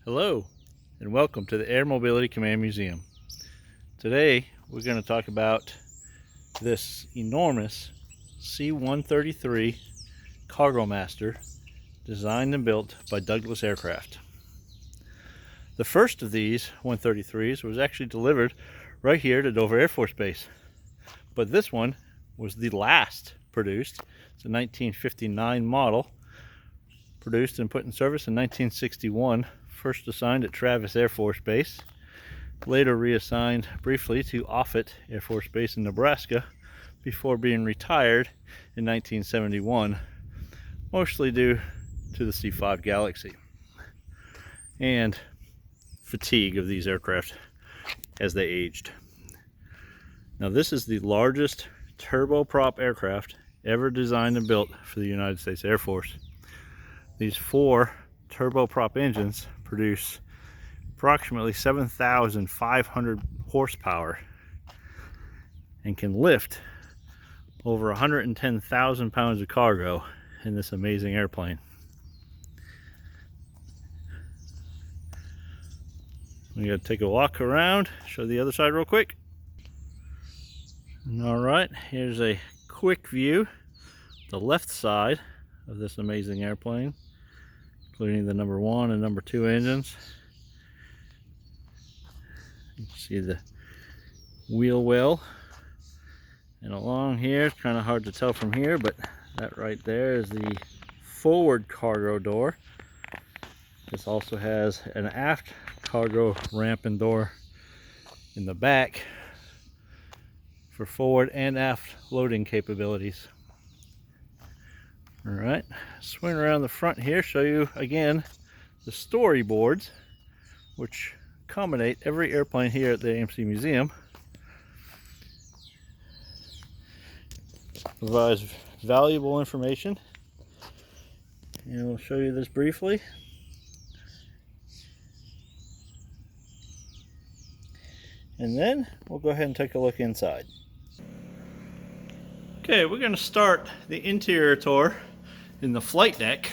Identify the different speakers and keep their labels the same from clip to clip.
Speaker 1: Hello and welcome to the Air Mobility Command Museum. Today we're going to talk about this enormous C-133 Cargo Master designed and built by Douglas Aircraft. The first of these 133s was actually delivered right here to Dover Air Force Base, but this one was the last produced. It's a 1959 model, produced and put in service in 1961. First assigned at Travis Air Force Base, later reassigned briefly to Offutt Air Force Base in Nebraska before being retired in 1971, mostly due to the C-5 Galaxy and fatigue of these aircraft as they aged. Now this is the largest turboprop aircraft ever designed and built for the United States Air Force. These four turboprop engines produce approximately 7,500 horsepower and can lift over 110,000 pounds of cargo in this amazing airplane. We gotta take a walk around, show the other side real quick. All right, here's a quick view, the left side of this amazing airplane, including the number 1 and number 2 engines. You can see the wheel well, and along here, it's kind of hard to tell from here, but that right there is the forward cargo door. This also has an aft cargo ramp and door in the back for forward and aft loading capabilities. All right, swing around the front here, show you again the storyboards, which accommodate every airplane here at the AMC Museum. Provides valuable information, and we'll show you this briefly. And then we'll go ahead and take a look inside. Okay, we're going to start the interior tour in the flight deck.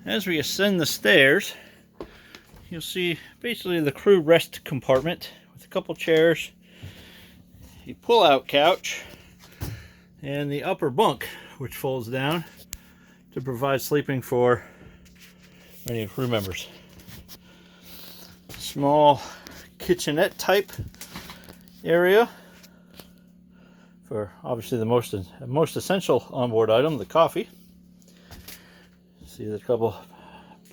Speaker 1: As we ascend the stairs, you'll see basically the crew rest compartment with a couple chairs, a pull-out couch, and the upper bunk, which folds down to provide sleeping for many crew members. Small kitchenette type area for obviously the most essential onboard item, the coffee. See the couple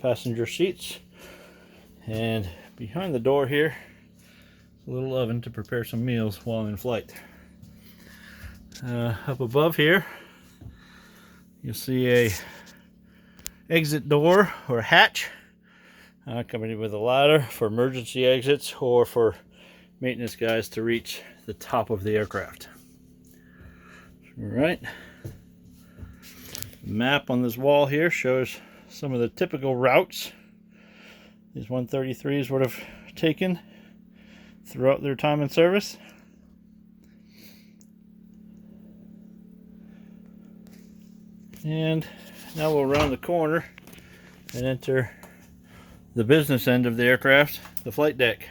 Speaker 1: passenger seats, and behind the door here, a little oven to prepare some meals while in flight. Up above here, you'll see a exit door or hatch accompanied with a ladder for emergency exits or for maintenance guys to reach the top of the aircraft. All right. The map on this wall here shows some of the typical routes these 133s would have taken throughout their time in service. And now we'll round the corner and enter the business end of the aircraft, the flight deck.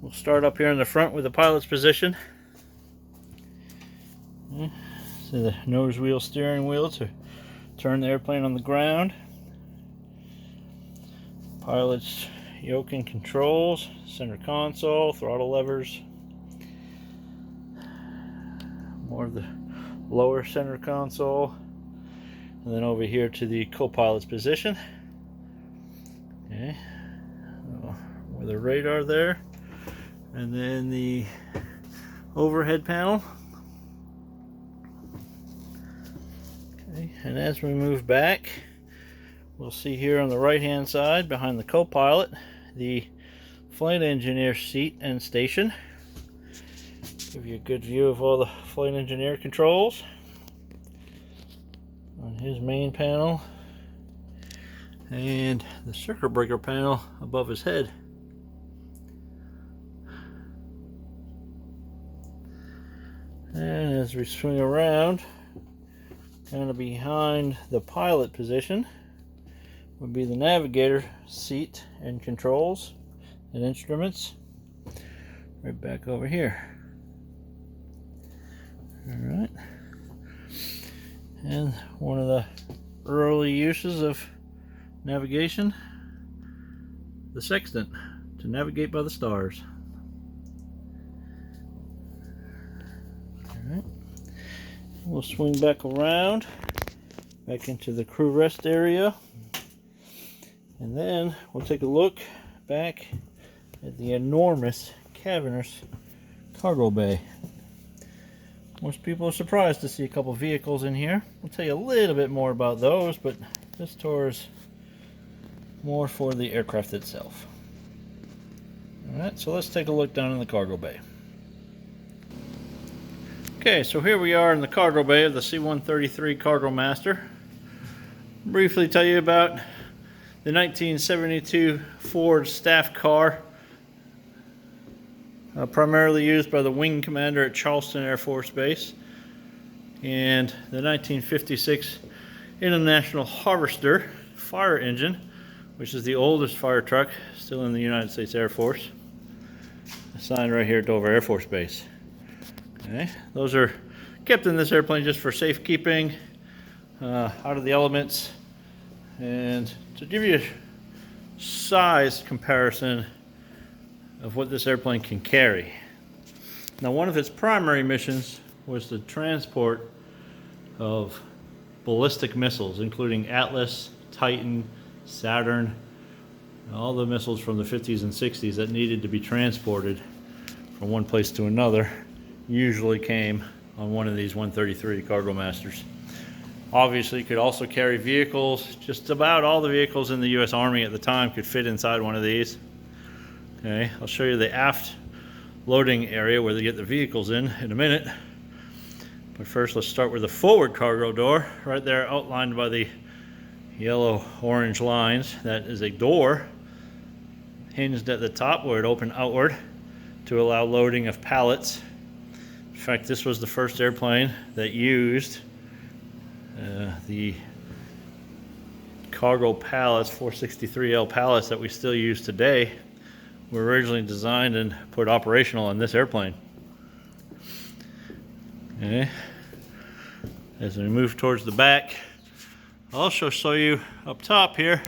Speaker 1: We'll start up here in the front with the pilot's position. See the nose wheel steering wheel to turn the airplane on the ground. Pilot's yoke and controls, center console, throttle levers. More of the lower center console. And then over here to the co-pilot's position. Okay, with the radar there. And then the overhead panel. Okay, and as we move back, we'll see here on the right hand side behind the co-pilot the flight engineer seat and station. Give you a good view of all the flight engineer controls on his main panel and the circuit breaker panel above his head. And as we swing around, kind of behind the pilot position, would be the navigator seat and controls and instruments right back over here. Alright, and one of the early uses of navigation, the sextant, to navigate by the stars. Alright, we'll swing back around back into the crew rest area, and then we'll take a look back at the enormous cavernous cargo bay. Most people are surprised to see a couple vehicles in here. I'll tell you a little bit more about those, but this tour is more for the aircraft itself. Alright, so let's take a look down in the cargo bay. Okay, so here we are in the cargo bay of the C-133 Cargo Master. Briefly tell you about the 1972 Ford staff car, primarily used by the wing commander at Charleston Air Force Base, and the 1956 International Harvester fire engine, which is the oldest fire truck still in the United States Air Force, assigned right here at Dover Air Force Base. Okay, those are kept in this airplane just for safekeeping, out of the elements, and to give you a size comparison of what this airplane can carry. Now, one of its primary missions was the transport of ballistic missiles, including Atlas, Titan, Saturn, all the missiles from the 50s and 60s that needed to be transported from one place to another usually came on one of these 133 Cargo Masters. Obviously, it could also carry vehicles. Just about all the vehicles in the U.S. Army at the time could fit inside one of these. Okay, I'll show you the aft loading area where they get the vehicles in a minute. But first, let's start with the forward cargo door, right there outlined by the yellow-orange lines. That is a door hinged at the top where it opened outward to allow loading of pallets. In fact, this was the first airplane that used the cargo pallets, 463L pallets that we still use today, were originally designed and put operational on this airplane. Okay. As we move towards the back, I'll also show you up top here,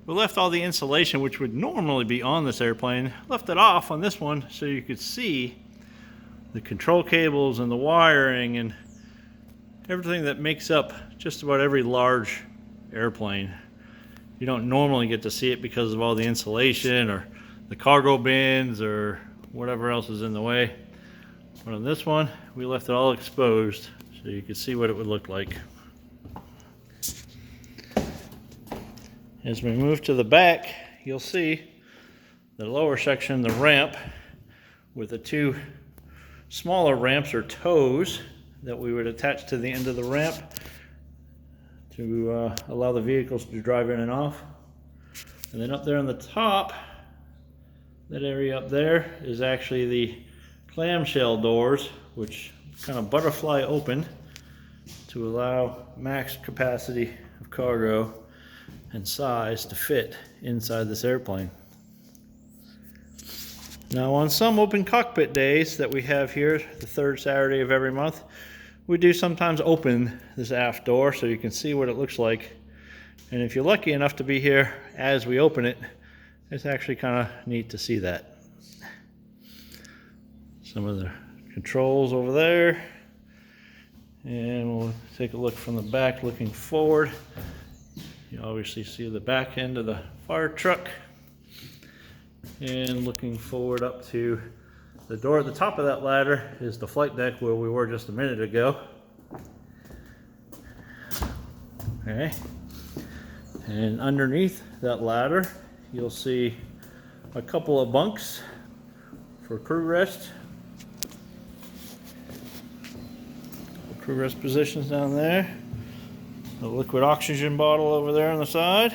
Speaker 1: we left all the insulation which would normally be on this airplane, left it off on this one so you could see the control cables and the wiring and everything that makes up just about every large airplane. You don't normally get to see it because of all the insulation or the cargo bins or whatever else is in the way. But on this one, we left it all exposed so you could see what it would look like. As we move to the back, you'll see the lower section, the ramp, with the two smaller ramps or toes that we would attach to the end of the ramp to allow the vehicles to drive in and off. And then up there on the top, that area up there is actually the clamshell doors, which kind of butterfly open to allow max capacity of cargo and size to fit inside this airplane. Now, on some open cockpit days that we have here, the third Saturday of every month, we do sometimes open this aft door so you can see what it looks like. And if you're lucky enough to be here as we open it, it's actually kind of neat to see that. Some of the controls over there. And we'll take a look from the back looking forward. You obviously see the back end of the fire truck. And looking forward up to the door at the top of that ladder is the flight deck where we were just a minute ago. Okay. And underneath that ladder, you'll see a couple of bunks for crew rest. Crew rest positions down there. A liquid oxygen bottle over there on the side.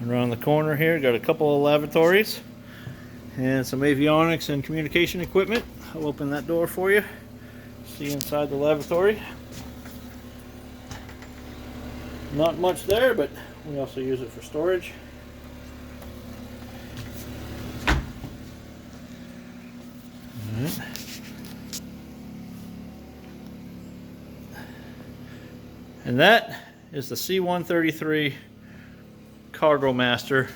Speaker 1: Around the corner here, got a couple of lavatories and some avionics and communication equipment. I'll open that door for you. See inside the lavatory. Not much there, but we also use it for storage. Alright. And that is the C-133 Cargo Master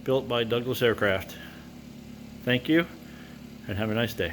Speaker 1: built by Douglas Aircraft. Thank you and have a nice day.